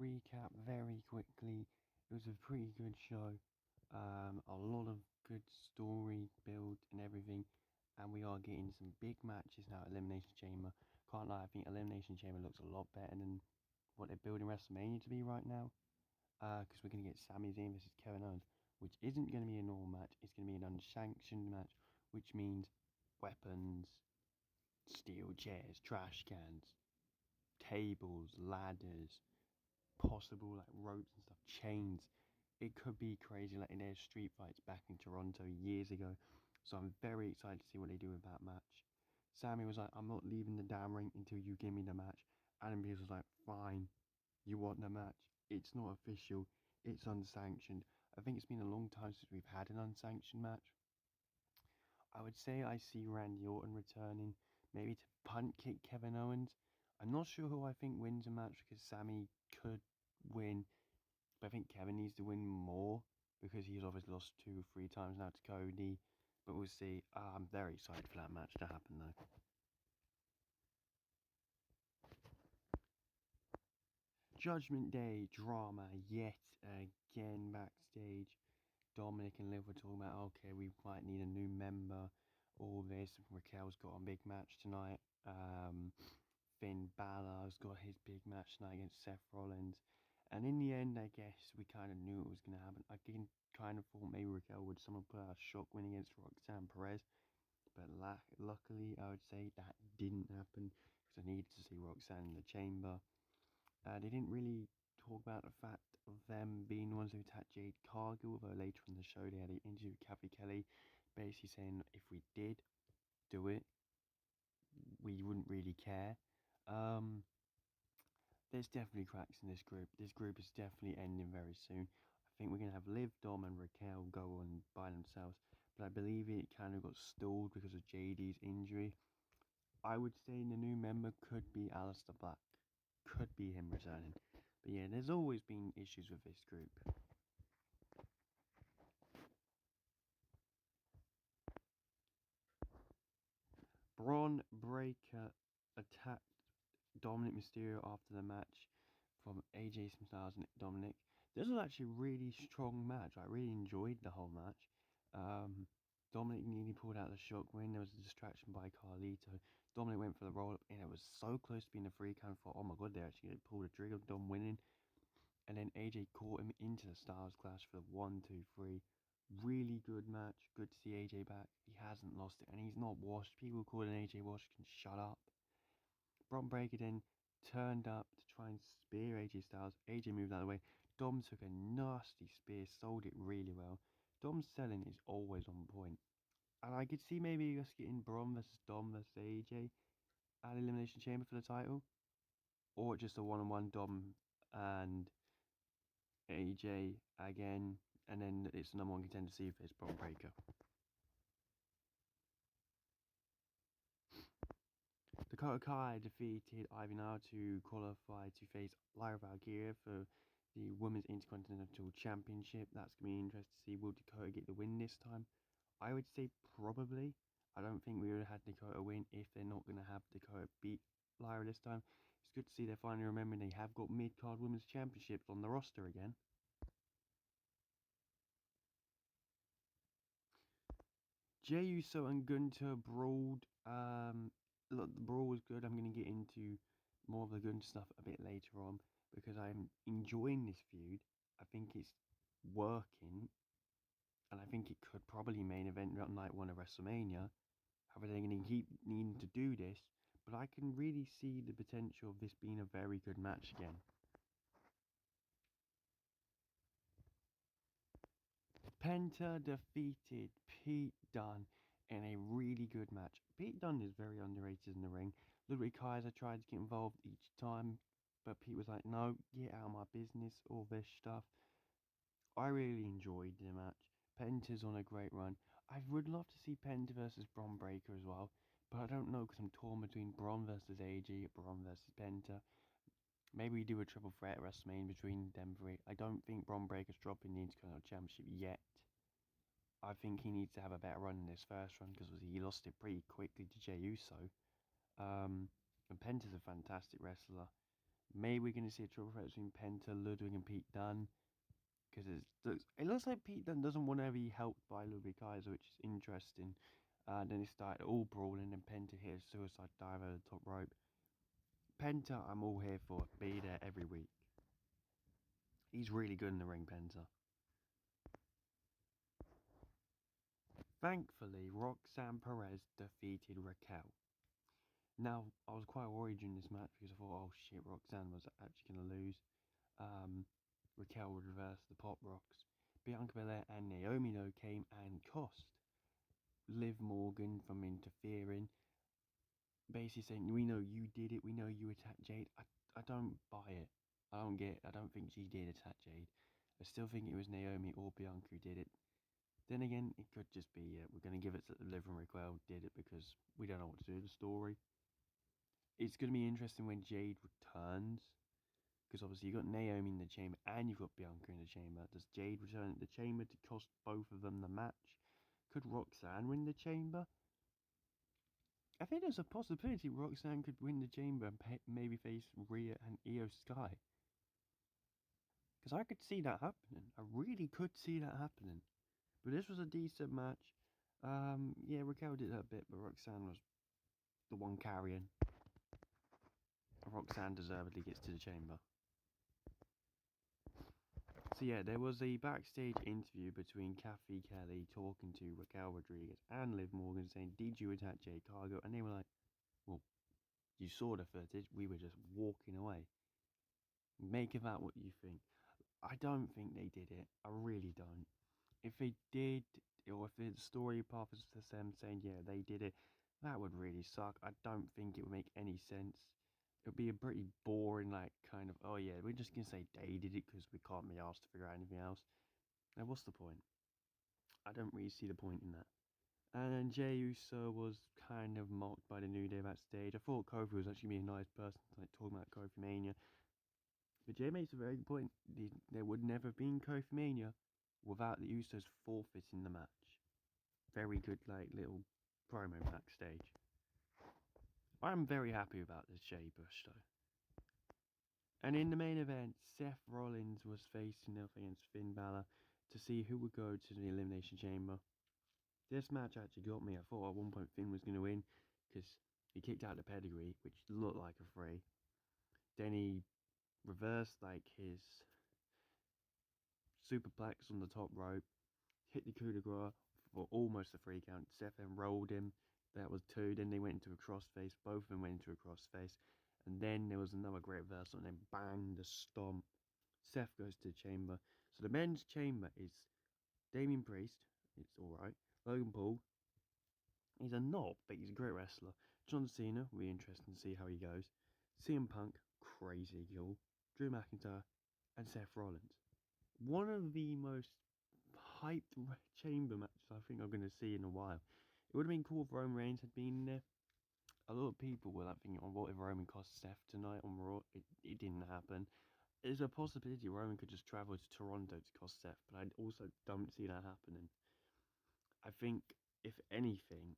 recap very quickly. It was a pretty good show. A lot of good story build and everything, and we are getting some big matches now at Elimination Chamber. Can't lie, I think Elimination Chamber looks a lot better than what they're building WrestleMania to be right now. Because we're gonna get Sami Zayn versus Kevin Owens, which isn't gonna be a normal match. It's gonna be an unsanctioned match, which means weapons, steel chairs, trash cans, tables, ladders, possible like ropes and stuff, chains. It could be crazy, like in their street fights back in Toronto years ago. So I'm very excited to see what they do with that match. Sammy was like, I'm not leaving the damn ring until you give me the match. Adam Pearce was like, fine, you want the match. It's not official, it's unsanctioned. I think it's been a long time since we've had an unsanctioned match. I would say I see Randy Orton returning, maybe to punt kick Kevin Owens. I'm not sure who I think wins a match because Sammy could win, but I think Kevin needs to win more because he's obviously lost 2 or 3 times now to Cody. But we'll see. I'm very excited for that match to happen though. Judgment Day drama yet again backstage. Dominic and Liv were talking about, okay, we might need a new member. All this. Raquel's got a big match tonight. Finn Balor's got his big match tonight against Seth Rollins. And in the end, I guess we kind of knew it was going to happen. I kind of thought maybe Raquel would someone put out a shock win against Roxanne Perez. But luckily, I would say that didn't happen because I needed to see Roxanne in the chamber. They didn't really talk about the fact of them being the ones who attacked Jade Cargill, although later in the show they had an interview with Kathy Kelly basically saying if we did do it, we wouldn't really care. Um, there's definitely cracks in this group. This group is definitely ending very soon. I think we're going to have Liv, Dom and Raquel go on by themselves, but I believe it kind of got stalled because of JD's injury. I would say the new member could be Aleister Black. Could be him returning. But yeah, there's always been issues with this group. Braun Breaker attacked Dominic Mysterio after the match from AJ Styles and Dominic. This was actually a really strong match. I really enjoyed the whole match. Um, Dominic nearly pulled out the shock win. There was a distraction by Carlito. Dominic went for the roll up and it was so close to being a free count for, oh my god, they actually pulled the trigger. Dom winning. And then AJ caught him into the Styles Clash for the 1, 2, 3. Really good match. Good to see AJ back. He hasn't lost it and he's not washed. People calling AJ washed can shut up. Braun Breaker then turned up to try and spear AJ Styles. AJ moved out of the way. Dom took a nasty spear, sold it really well. Dom's selling is always on point. And I could see maybe us getting Braun versus Dom versus AJ at Elimination Chamber for the title. Or just a one-on-one Dom and AJ again. And then it's the number one contender to see if it's Braun Breaker. Dakota Kai defeated Ivy to qualify to face Lyra Valkyria for the Women's Intercontinental Championship. That's going to be interesting to see. Will Dakota get the win this time? I would say probably. I don't think we would have had Dakota win if they're not going to have Dakota beat Lyra this time. It's good to see they're finally remembering they have got mid-card Women's Championships on the roster again. Jey Uso and Gunter brawled. Look, the brawl was good. I'm going to get into more of the Gunter stuff a bit later on because I'm enjoying this feud. I think it's working, and I think it could probably main event night one of WrestleMania. However, they're going to keep needing to do this, but I can really see the potential of this being a very good match again. Penta defeated Pete Dunne in a really good match. Pete Dunne is very underrated in the ring. Ludwig Kaiser tried to get involved each time, but Pete was like, no, get out of my business, all this stuff. I really enjoyed the match. Penta's on a great run. I would love to see Penta versus Bron Breakker as well, but I don't know because I'm torn between Bron versus AJ, Bron versus Penta. Maybe we do a triple threat at WrestleMania between them three. I don't think Bron Breakker's dropping the Intercontinental Championship yet. I think he needs to have a better run in this first run because he lost it pretty quickly to Jey Uso. And Penta's a fantastic wrestler. Maybe we're going to see a triple threat between Penta, Ludwig, and Pete Dunne. Because it looks like Pete Dunne doesn't want to be helped by Ludwig Kaiser, which is interesting. Then it started all brawling, and Penta hit a suicide dive over the top rope. Penta, I'm all here for. Be there every week. He's really good in the ring, Penta. Thankfully, Roxanne Perez defeated Raquel. Now, I was quite worried during this match because I thought, oh shit, Roxanne was actually going to lose. Raquel would reverse the Pop Rocks. Bianca Belair and Naomi No came and cost Liv Morgan from interfering. Basically saying, we know you did it, we know you attacked Jade. I don't buy it. I don't get it. I don't think she did attack Jade. I still think it was Naomi or Bianca who did it. Then again, it could just be, we're going to give it to Liv and Raquel did it because we don't know what to do with the story. It's going to be interesting when Jade returns. Because obviously you've got Naomi in the chamber and you've got Bianca in the chamber. Does Jade return to the chamber to cost both of them the match? Could Roxanne win the chamber? I think there's a possibility Roxanne could win the chamber and maybe face Rhea and Io Sky. Because I could see that happening. I really could see that happening. But this was a decent match. Yeah, Raquel did her bit, but Roxanne was the one carrying. Roxanne deservedly gets to the chamber. So yeah, there was a backstage interview between Kathy Kelly talking to Raquel Rodriguez and Liv Morgan saying, did you attack Jade Cargo? And they were like, well, you saw the footage, we were just walking away. Make of that what you think. I don't think they did it. I really don't. If they did, or if the story path is to them saying, yeah, they did it, that would really suck. I don't think it would make any sense. It would be a pretty boring, like, kind of, oh yeah, we're just going to say they did it because we can't be asked to figure out anything else. Now, what's the point? I don't really see the point in that. And then Jey Uso was kind of mocked by the New Day backstage. I thought Kofi was actually being a nice person, like talking about Kofi Mania. But Jey makes a very good point. There would never have been Kofi Mania without the Usos forfeiting the match. Very good, like, little promo backstage. I'm very happy about this Jey push, though. And in the main event, Seth Rollins was facing off against Finn Balor to see who would go to the Elimination Chamber. This match actually got me. I thought at one point Finn was going to win because he kicked out the pedigree, which looked like a 3. Then he reversed like his superplex on the top rope, hit the coup de grace for almost a 3 count. Seth then rolled him. That was 2. Then they went into a crossface. Both of them went into a crossface. And then there was another great reversal. And then bang, the stomp. Seth goes to the chamber. So the men's chamber is Damian Priest. It's alright. Logan Paul. He's a knob, but he's a great wrestler. John Cena. Will be interesting to see how he goes. CM Punk. Crazy cool. Drew McIntyre. And Seth Rollins. One of the most hyped chamber matches I think I'm going to see in a while. It would have been cool if Roman Reigns had been there. A lot of people were like thinking, oh, what if Roman cost Seth tonight on Raw? It didn't happen. There's a possibility Roman could just travel to Toronto to cost Seth, but I also don't see that happening. I think, if anything,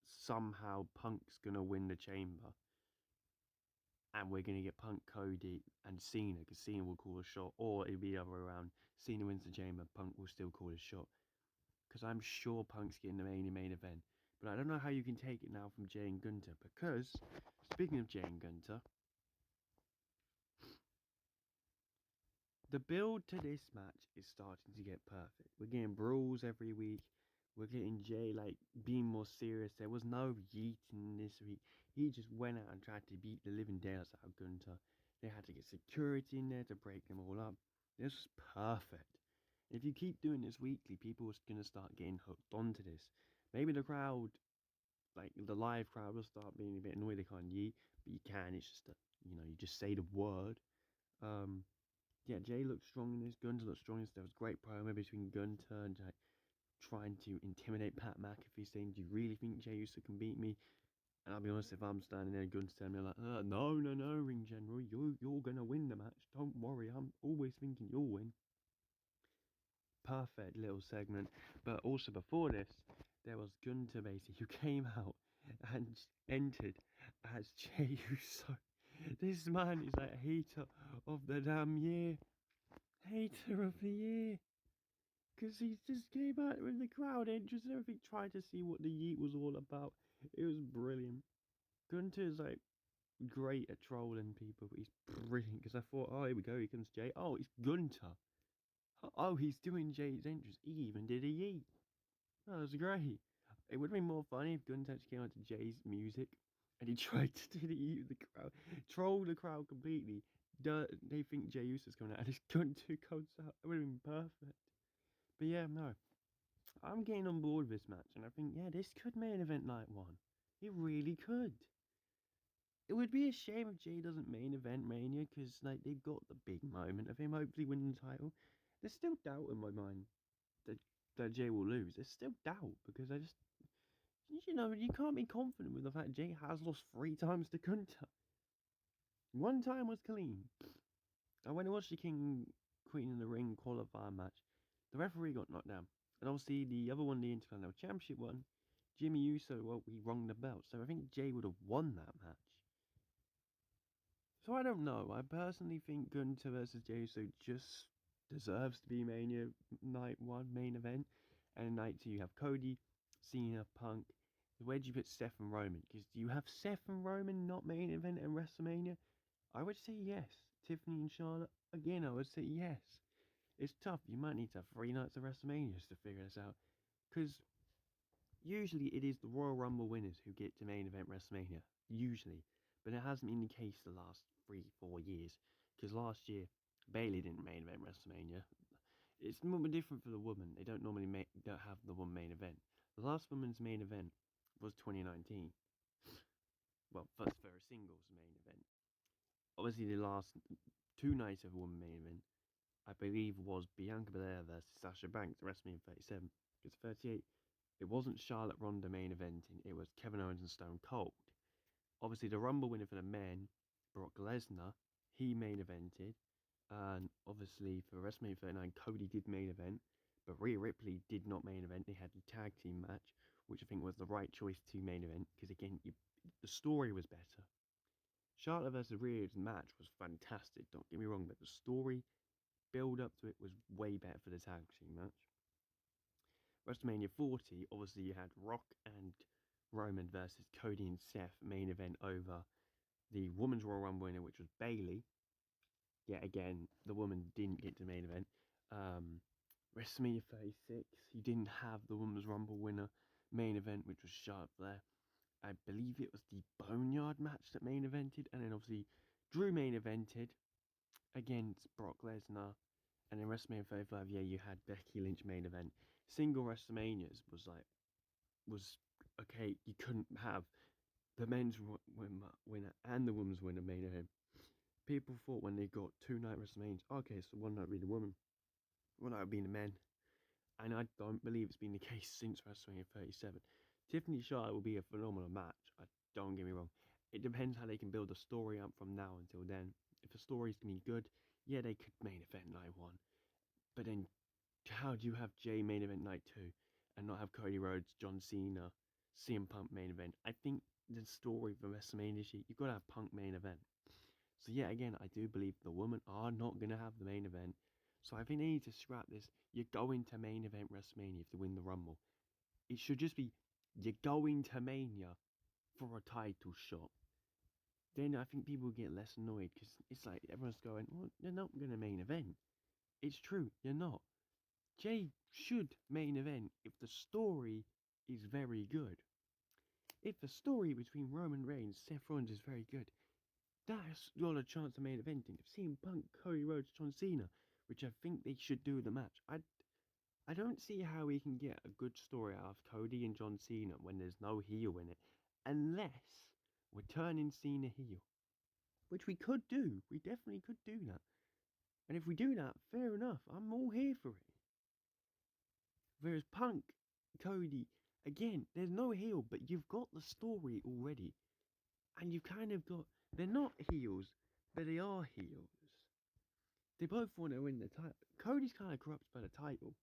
somehow Punk's going to win the chamber. And we're going to get Punk, Cody, and Cena, because Cena will call a shot. Or it'll be the other way around. Cena wins the chamber, Punk will still call a shot. Because I'm sure Punk's getting the main event. But I don't know how you can take it now from Jey and Gunter. Because, speaking of Jey and Gunter, the build to this match is starting to get perfect. We're getting brawls every week. We're getting Jey, like, being more serious. There was no yeeting this week. He just went out and tried to beat the living daylights out of Gunter. They had to get security in there to break them all up. This was perfect. If you keep doing this weekly, people are going to start getting hooked onto this. Maybe the crowd, like the live crowd, will start being a bit annoyed they can't yeet. But you can. It's just, you just say the word. Yeah, Jey looked strong in this. Gunter looked strong in this. There was great promo between Gunter and Jey, trying to intimidate Pat McAfee, saying, do you really think Jey Uso can beat me? And I'll be honest, if I'm standing there, Gunter's telling me like, no, Ring General, you're going to win the match. Don't worry, I'm always thinking you'll win. Perfect little segment. But also before this, there was Gunter basically, who came out and entered as Jey Uso. This man is like hater of the damn year. Hater of the year. Because he just came out with the crowd entrance and everything, trying to see what the yeet was all about. It was brilliant. Gunter's like great at trolling people, but he's brilliant. Because I thought, oh, here we go, here comes Jay. Oh, it's Gunter. Oh, he's doing Jay's entrance. He even did a yeet. That was great. It would have been more funny if Gunter actually came out to Jay's music and he tried to do the yeet with the crowd, troll the crowd completely. They think Jay Uso's coming out and this Gunter comes out. It would have been perfect. But yeah, no. I'm getting on board with this match, and I think, yeah, this could main event night one. It really could. It would be a shame if Jay doesn't main event Mania, because like they've got the big moment of him hopefully winning the title. There's still doubt in my mind that Jay will lose. There's still doubt because you can't be confident with the fact Jay has lost 3 times to Gunter. One time was clean. And when I watched the King Queen in the Ring qualifier match, the referee got knocked down. And obviously the other one, the Intercontinental Championship one, Jimmy Uso, well, he rung the bell. So I think Jay would have won that match. So I don't know. I personally think Gunter versus Jey Uso just deserves to be Mania Night 1 main event. And in Night 2 you have Cody, Cena, Punk. Where do you put Seth and Roman? Because do you have Seth and Roman not main event in WrestleMania? I would say yes. Tiffany and Charlotte? Again, I would say yes. It's tough. You might need to have 3 nights of WrestleMania to figure this out. Because usually it is the Royal Rumble winners who get to main event WrestleMania. Usually. But it hasn't been the case the last 3-4 years. Because last year, Bayley didn't main event WrestleMania. It's more different for the woman. They don't normally don't have the one main event. The last woman's main event was 2019. Well, first for a singles main event. Obviously, the last 2 nights of a woman main event, I believe, was Bianca Belair versus Sasha Banks at WrestleMania 37. Because 38, it wasn't Charlotte Ronda main eventing, it was Kevin Owens and Stone Cold. Obviously, the Rumble winner for the men, Brock Lesnar, he main evented. And obviously, for WrestleMania 39, Cody did main event. But Rhea Ripley did not main event. They had a tag team match, which I think was the right choice to main event. Because again, the story was better. Charlotte versus Rhea's match was fantastic, don't get me wrong, but the story build up to it was way better for the tag team match. WrestleMania 40, obviously you had Rock and Roman versus Cody and Seth main event over the Women's Royal Rumble winner, which was Bayley. Yet again, the woman didn't get to main event. WrestleMania 36, you didn't have the Women's Rumble winner main event, which was Charlotte Flair. I believe it was the Boneyard match that main evented, and then obviously Drew main evented against Brock Lesnar. And in WrestleMania 35, yeah, you had Becky Lynch main event. Single WrestleManias was okay. You couldn't have the men's winner and the women's winner main event. People thought when they got 2-night WrestleManias, okay, so one night would be the women, one night would be the men. And I don't believe it's been the case since WrestleMania 37. Tiffany Charlotte will be a phenomenal match. Don't get me wrong. It depends how they can build the story up from now until then. If the story's going to be good, yeah, they could main event night 1. But then, how do you have Jay main event night 2 and not have Cody Rhodes, John Cena, CM Punk main event? I think the story for WrestleMania sheet, you've got to have Punk main event. So yeah, again, I do believe the women are not going to have the main event. So I think they need to scrap this. You're going to main event WrestleMania if you win the Rumble. It should just be, you're going to Mania for a title shot. Then I think people get less annoyed because it's like everyone's going, well, you're not going to main event. It's true, you're not. Jay should main event if the story is very good. If the story between Roman Reigns and Seth Rollins is very good, that's got a chance of main eventing. If CM Punk, Cody Rhodes, John Cena, which I think they should do the match, I don't see how we can get a good story out of Cody and John Cena when there's no heel in it, unless we're turning Cena heel, which we could do. We definitely could do that. And if we do that, fair enough. I'm all here for it. Whereas Punk, Cody, again, there's no heel, but you've got the story already. And you've kind of got, they're not heels, but they are heels. They both want to win the title. Cody's kind of corrupt by the title.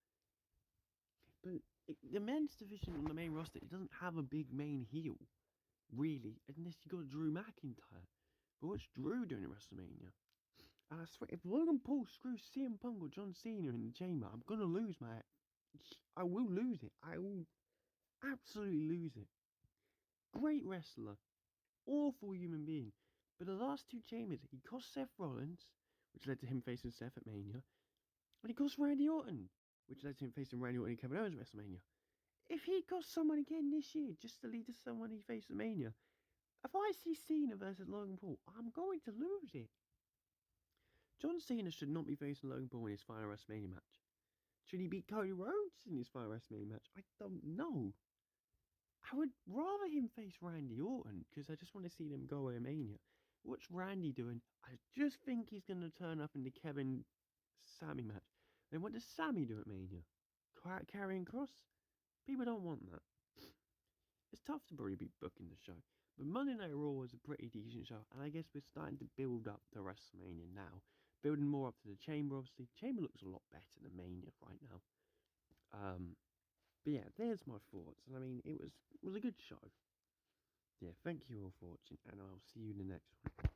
But the men's division on the main roster, it doesn't have a big main heel, really, unless you got Drew McIntyre. But what's Drew doing at WrestleMania? And I swear, if Logan Paul screws CM Punk or John Cena in the chamber, I'm gonna lose my. I will lose it. I will absolutely lose it. Great wrestler, awful human being. But the last two chambers, he cost Seth Rollins, which led to him facing Seth at Mania, and he cost Randy Orton, which led to him facing Randy Orton and Kevin Owens at WrestleMania. If he cost someone again this year, just to lead to someone he faced at Mania, if I see Cena versus Logan Paul, I'm going to lose it. John Cena should not be facing Logan Paul in his final WrestleMania match. Should he beat Cody Rhodes in his final WrestleMania match? I don't know. I would rather him face Randy Orton, because I just want to see them go away at Mania. What's Randy doing? I just think he's going to turn up in the Kevin Sammy match. Then what does Sammy do at Mania? Carrying Cross? People don't want that. It's tough to probably be booking the show. But Monday Night Raw was a pretty decent show, and I guess we're starting to build up to WrestleMania now. Building more up to the Chamber, obviously. Chamber looks a lot better than Mania right now. But yeah, there's my thoughts. And I mean, it was a good show. Yeah, thank you all for watching, and I'll see you in the next one.